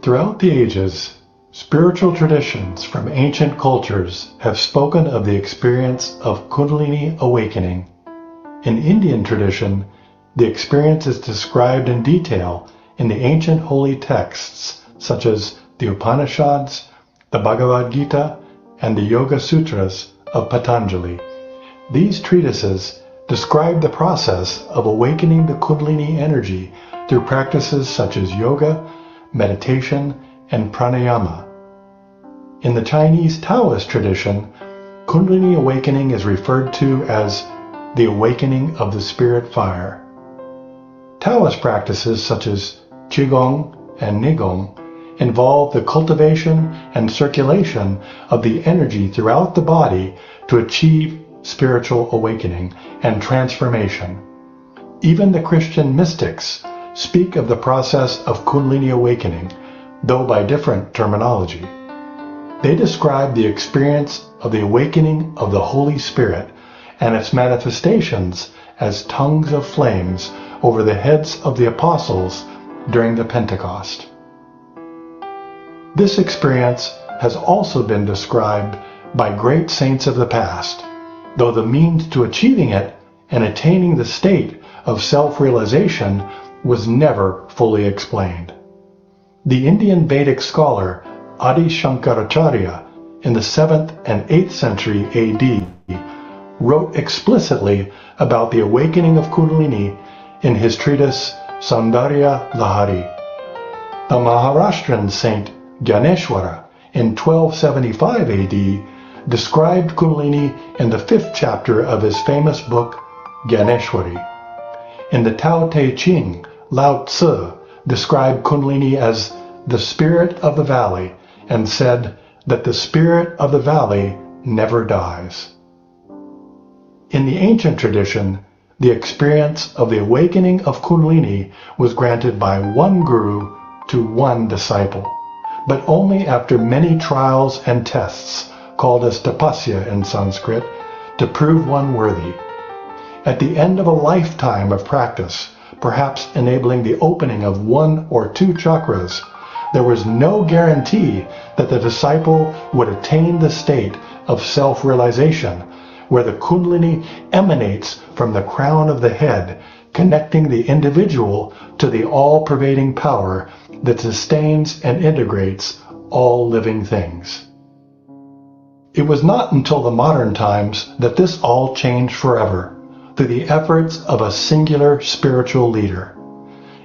Throughout the ages, spiritual traditions from ancient cultures have spoken of the experience of Kundalini awakening. In Indian tradition, the experience is described in detail in the ancient holy texts such as the Upanishads, the Bhagavad Gita, and the Yoga Sutras of Patanjali. These treatises describe the process of awakening the Kundalini energy through practices such as yoga, meditation, and pranayama. In the Chinese Taoist tradition, Kundalini awakening is referred to as the awakening of the spirit fire. Taoist practices such as Qigong and Nigong involve the cultivation and circulation of the energy throughout the body to achieve spiritual awakening and transformation. Even the Christian mystics speak of the process of Kundalini awakening, though by different terminology. They describe the experience of the awakening of the Holy Spirit and its manifestations as tongues of flames over the heads of the apostles during the Pentecost. This experience has also been described by great saints of the past, though the means to achieving it and attaining the state of self-realization was never fully explained. The Indian Vedic scholar Adi Shankaracharya in the 7th and 8th century AD wrote explicitly about the awakening of Kundalini in his treatise Saundarya Lahari. The Maharashtrian saint Gyaneshwara in 1275 AD described Kundalini in the 5th chapter of his famous book Gyaneshwari. In the Tao Te Ching, Lao Tzu described Kundalini as the spirit of the valley and said that the spirit of the valley never dies. In the ancient tradition, the experience of the awakening of Kundalini was granted by one guru to one disciple, but only after many trials and tests, called as tapasya in Sanskrit, to prove one worthy. At the end of a lifetime of practice, perhaps enabling the opening of 1 or 2 chakras, there was no guarantee that the disciple would attain the state of self-realization, where the Kundalini emanates from the crown of the head, connecting the individual to the all-pervading power that sustains and integrates all living things. It was not until the modern times that this all changed forever, through the efforts of a singular spiritual leader.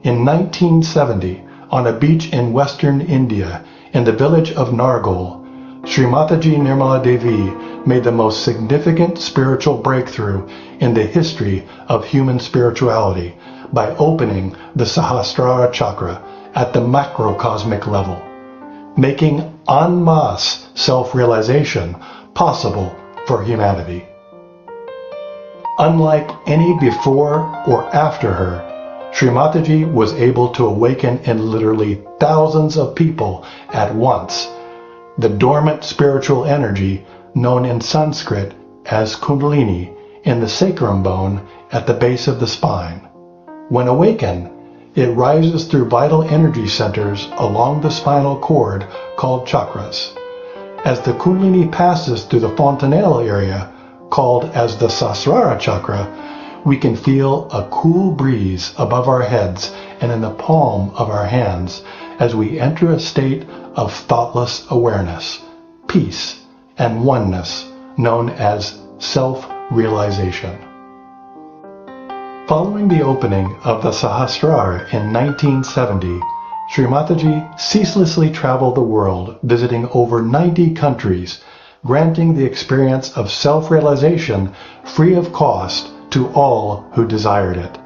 In 1970, on a beach in western India, in the village of Nargol, Srimataji Nirmala Devi made the most significant spiritual breakthrough in the history of human spirituality by opening the Sahasrara chakra at the macrocosmic level, making en masse self-realization possible for humanity. Unlike any before or after her, Srimataji was able to awaken in literally thousands of people at once the dormant spiritual energy known in Sanskrit as Kundalini in the sacrum bone at the base of the spine. When awakened, it rises through vital energy centers along the spinal cord called chakras. As the Kundalini passes through the fontanelle area, called as the Sahasrara chakra, we can feel a cool breeze above our heads and in the palm of our hands as we enter a state of thoughtless awareness, peace, and oneness known as self-realization. Following the opening of the Sahasrara in 1970, Srimataji ceaselessly traveled the world, visiting over 90 countries, granting the experience of self-realization free of cost to all who desired it.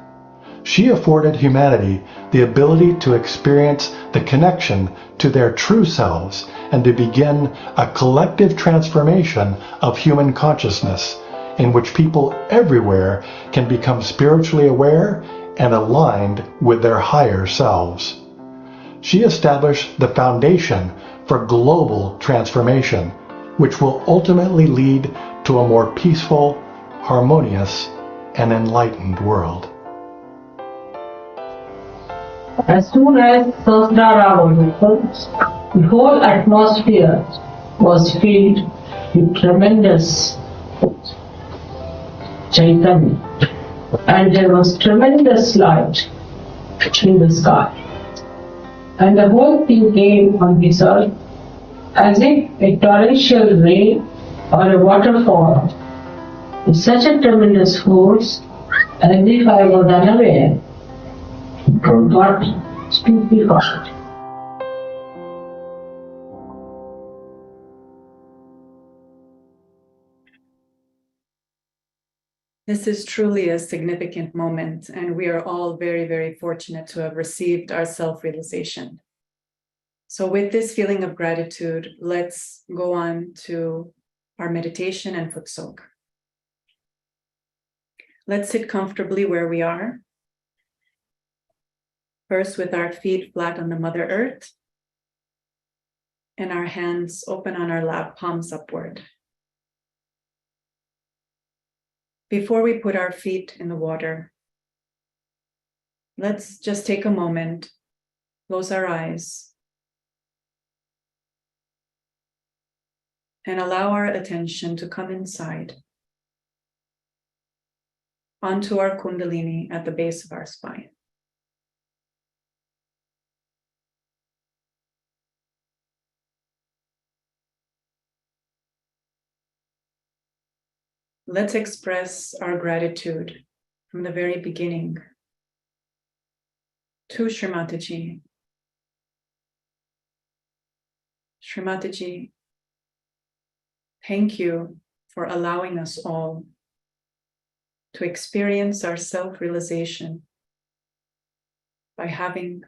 She afforded humanity the ability to experience the connection to their true selves and to begin a collective transformation of human consciousness in which people everywhere can become spiritually aware and aligned with their higher selves. She established the foundation for global transformation, which will ultimately lead to a more peaceful, harmonious, and enlightened world. As soon as Sahasrara was opened, the whole atmosphere was filled with tremendous Chaitanya, and there was tremendous light in the sky. And the whole thing came on this earth as if a torrential rain or a waterfall with such a tremendous force as if I was unaware and got stupefied. This is truly a significant moment, and we are all very, very fortunate to have received our self-realization. So with this feeling of gratitude, let's go on to our meditation and futsog. Let's sit comfortably where we are. First, with our feet flat on the Mother Earth and our hands open on our lap, palms upward. Before we put our feet in the water, let's just take a moment, close our eyes, and allow our attention to come inside onto our Kundalini at the base of our spine. Let's express our gratitude from the very beginning to Srimataji. Srimataji, thank you for allowing us all to experience our self-realization by having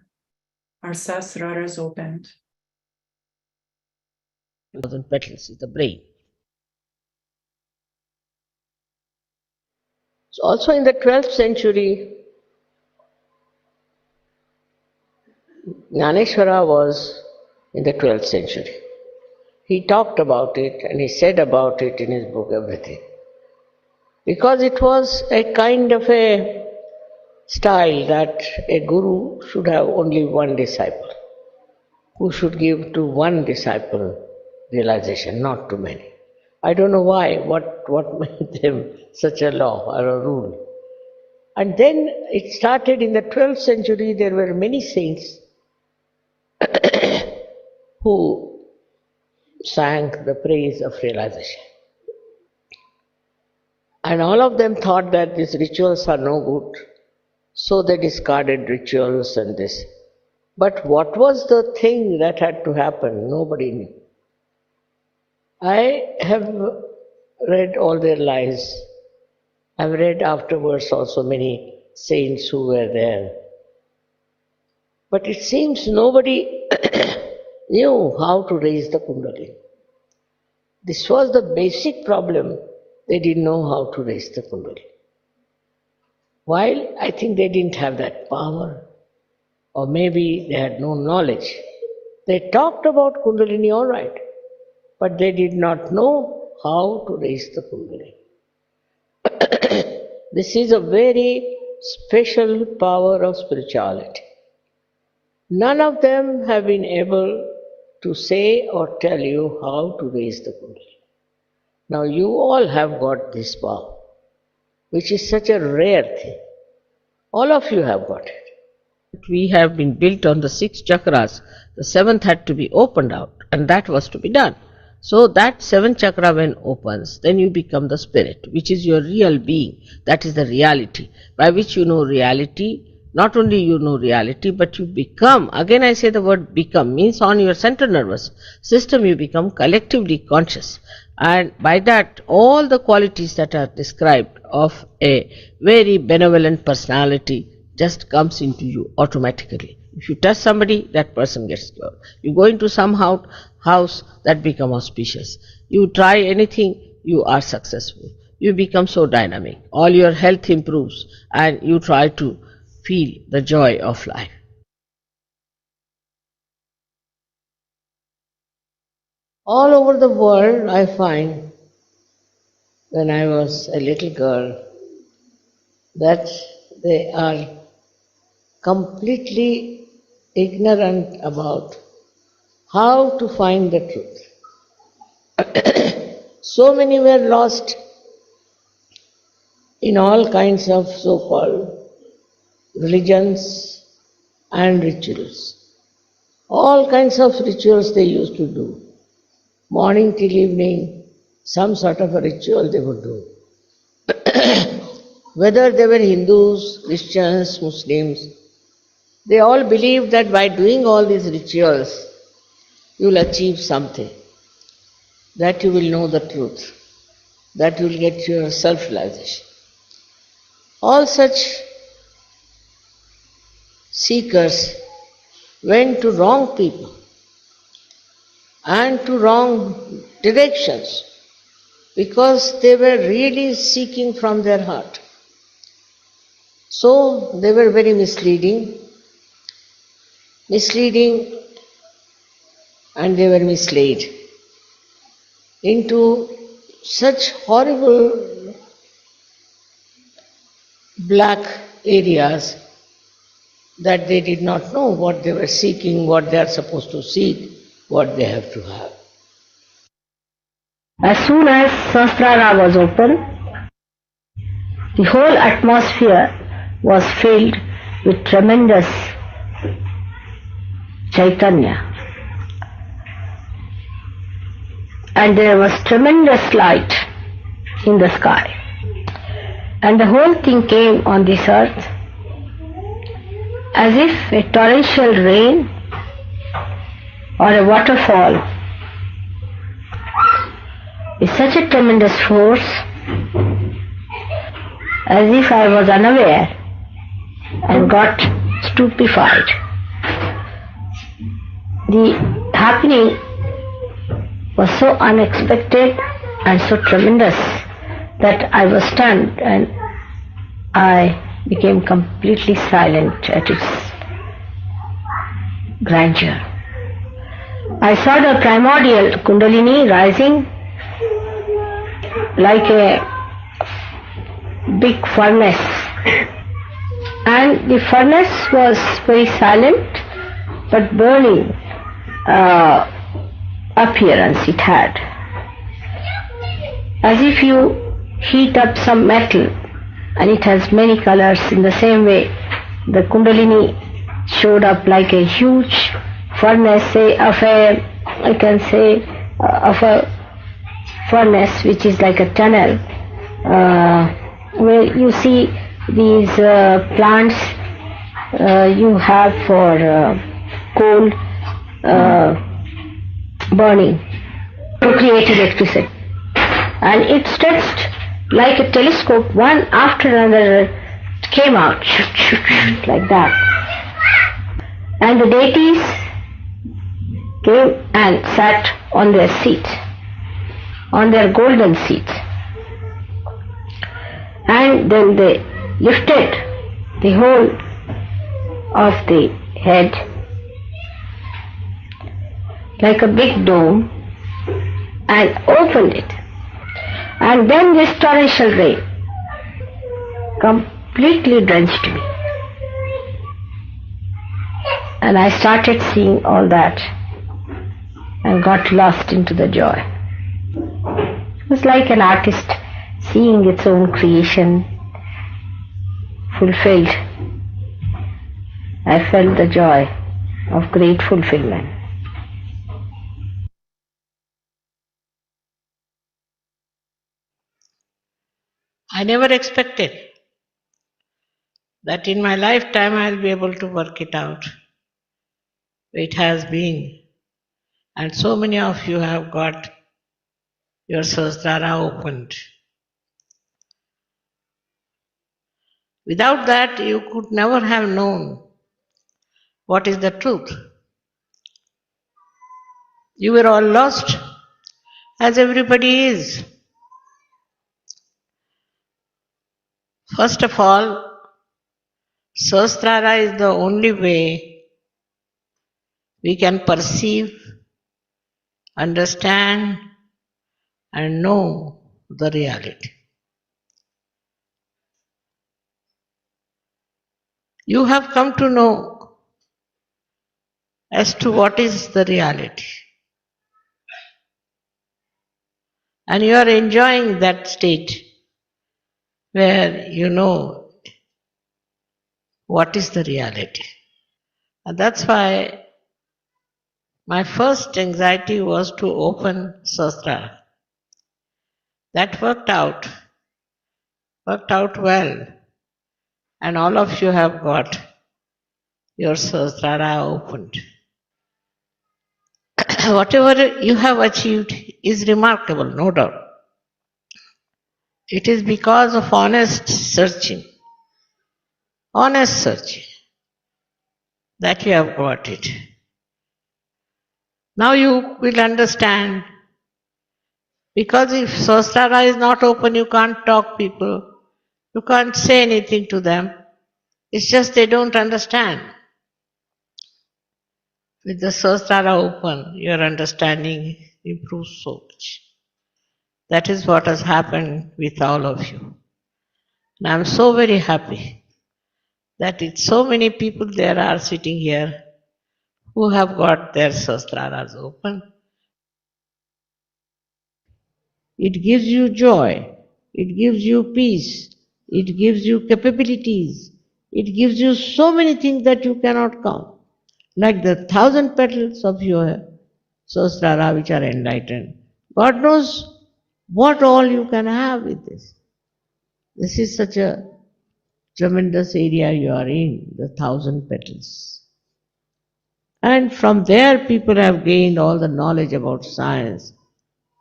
our Sahasraras opened. 1,000 petals is the brain. So also in the 12th century, Jnaneshwara was in the 12th century. He talked about it and he said about it in his book, everything. Because it was a kind of a style that a guru should have only one disciple, who should give to one disciple realization, not to many. I don't know why, what made them such a law or a rule. And then it started in the 12th century, there were many saints who sang the praise of realization. And all of them thought that these rituals are no good, so they discarded rituals and this. But what was the thing that had to happen? Nobody knew. I have read all their lives. I've read afterwards also many saints who were there. But it seems nobody knew how to raise the Kundalini. This was the basic problem. They didn't know how to raise the Kundalini. While I think they didn't have that power, or maybe they had no knowledge. They talked about Kundalini all right, but they did not know how to raise the Kundalini. This is a very special power of spirituality. None of them have been able to say or tell you how to raise the Kundalini. Now you all have got this power, which is such a rare thing. All of you have got it. We have been built on the 6 chakras. The 7th had to be opened out, and that was to be done. So that 7th chakra when opens, then you become the spirit, which is your real being. That is the reality, by which you know reality. Not only you know reality, but you become, again I say the word become, means on your central nervous system you become collectively conscious. And by that, all the qualities that are described of a very benevolent personality just comes into you automatically. If you touch somebody, that person gets cured. You go into some house, that become auspicious. You try anything, you are successful. You become so dynamic. All your health improves and you try to feel the joy of life. All over the world, I find, when I was a little girl, that they are completely ignorant about how to find the truth. So many were lost in all kinds of so called religions and rituals. All kinds of rituals they used to do. Morning till evening, some sort of a ritual they would do. Whether they were Hindus, Christians, Muslims, they all believed that by doing all these rituals, you will achieve something, that you will know the truth, that you will get your self realization. All such seekers went to wrong people and to wrong directions because they were really seeking from their heart. So they were very misleading, and they were misled into such horrible black areas that they did not know what they were seeking, what they are supposed to seek, what they have to have. As soon as Sahasrara was open, the whole atmosphere was filled with tremendous Chaitanya. And there was tremendous light in the sky. And the whole thing came on this earth as if a torrential rain or a waterfall with such a tremendous force as if I was unaware and got stupefied. The happening was so unexpected and so tremendous that I was stunned and I became completely silent at its grandeur. I saw the primordial Kundalini rising like a big furnace, and the furnace was very silent but burning appearance it had, as if you heat up some metal and it has many colors. In the same way, the Kundalini showed up like a huge furnace, of a furnace which is like a tunnel, where you see these plants you have for coal burning to create electricity, and it stretched like a telescope. One after another came out like that, and the deities came and sat on their seats, on their golden seats, and then they lifted the whole of the head like a big dome and opened it, and then this torrential rain completely drenched me, and I started seeing all that and got lost into the joy. It was like an artist seeing its own creation fulfilled. I felt the joy of great fulfillment. I never expected that in my lifetime I'll be able to work it out. It has been, and so many of you have got your Sahasrara opened. Without that, you could never have known what is the truth. You were all lost, as everybody is. First of all, Sahasrara is the only way we can perceive, understand, and know the reality. You have come to know as to what is the reality. And you are enjoying that state where you know what is the reality. And that's why my first anxiety was to open Sahasrara. That worked out well. And all of you have got your Sahasrara opened. Whatever you have achieved is remarkable, no doubt. It is because of honest searching that you have got it. Now you will understand, because if Sahasrara is not open, you can't talk people, you can't say anything to them. It's just they don't understand. With the Sahasrara open, your understanding improves so much. That is what has happened with all of you. And I'm so very happy that it's so many people there are sitting here who have got their Sahasraras open. It gives you joy, it gives you peace, it gives you capabilities, it gives you so many things that you cannot count. Like the 1,000 petals of your Sahasrara which are enlightened. God knows what all you can have with this. This is such a tremendous area you are in, the 1,000 petals. And from there people have gained all the knowledge about science,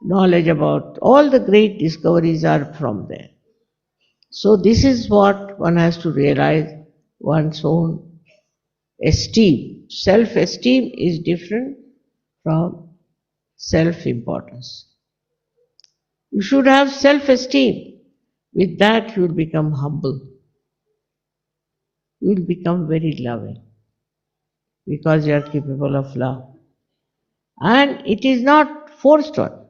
knowledge about all the great discoveries are from there. So this is what one has to realize, one's own esteem. Self-esteem is different from self-importance. You should have self-esteem. With that you will become humble. You will become very loving because you are capable of love. And it is not forced on.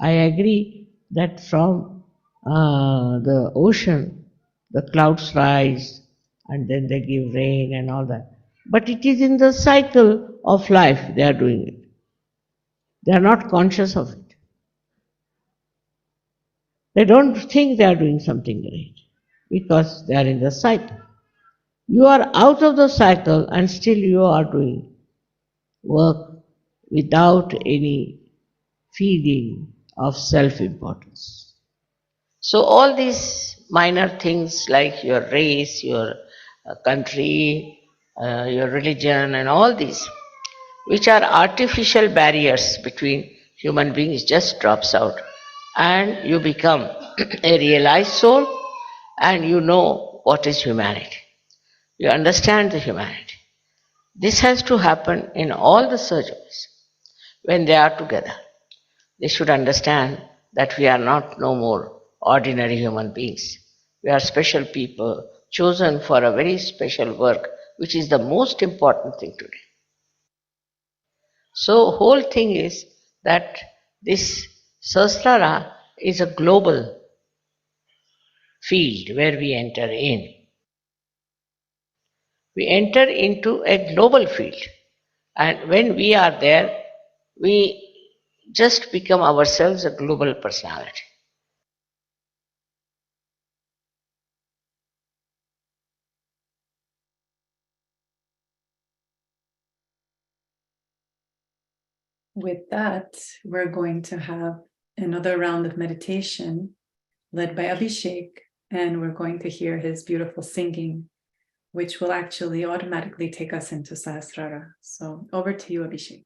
I agree that from the ocean, the clouds rise and then they give rain and all that. But it is in the cycle of life they are doing it. They are not conscious of it. They don't think they are doing something great because they are in the cycle. You are out of the cycle and still you are doing work without any feeling of self-importance. So all these minor things like your race, your country, your religion and all these, which are artificial barriers between human beings, just drops out and you become a realized soul and you know what is humanity. You understand the humanity. This has to happen in all the surgeries when they are together. They should understand that we are not no more ordinary human beings. We are special people chosen for a very special work, which is the most important thing today. So whole thing is that this Sahasrara is a global field where we enter in. We enter into a global field, and when we are there, we just become ourselves a global personality. With that, we're going to have another round of meditation led by Abhishek, and we're going to hear his beautiful singing, which will actually automatically take us into Sahasrara. So over to you, Abhishek.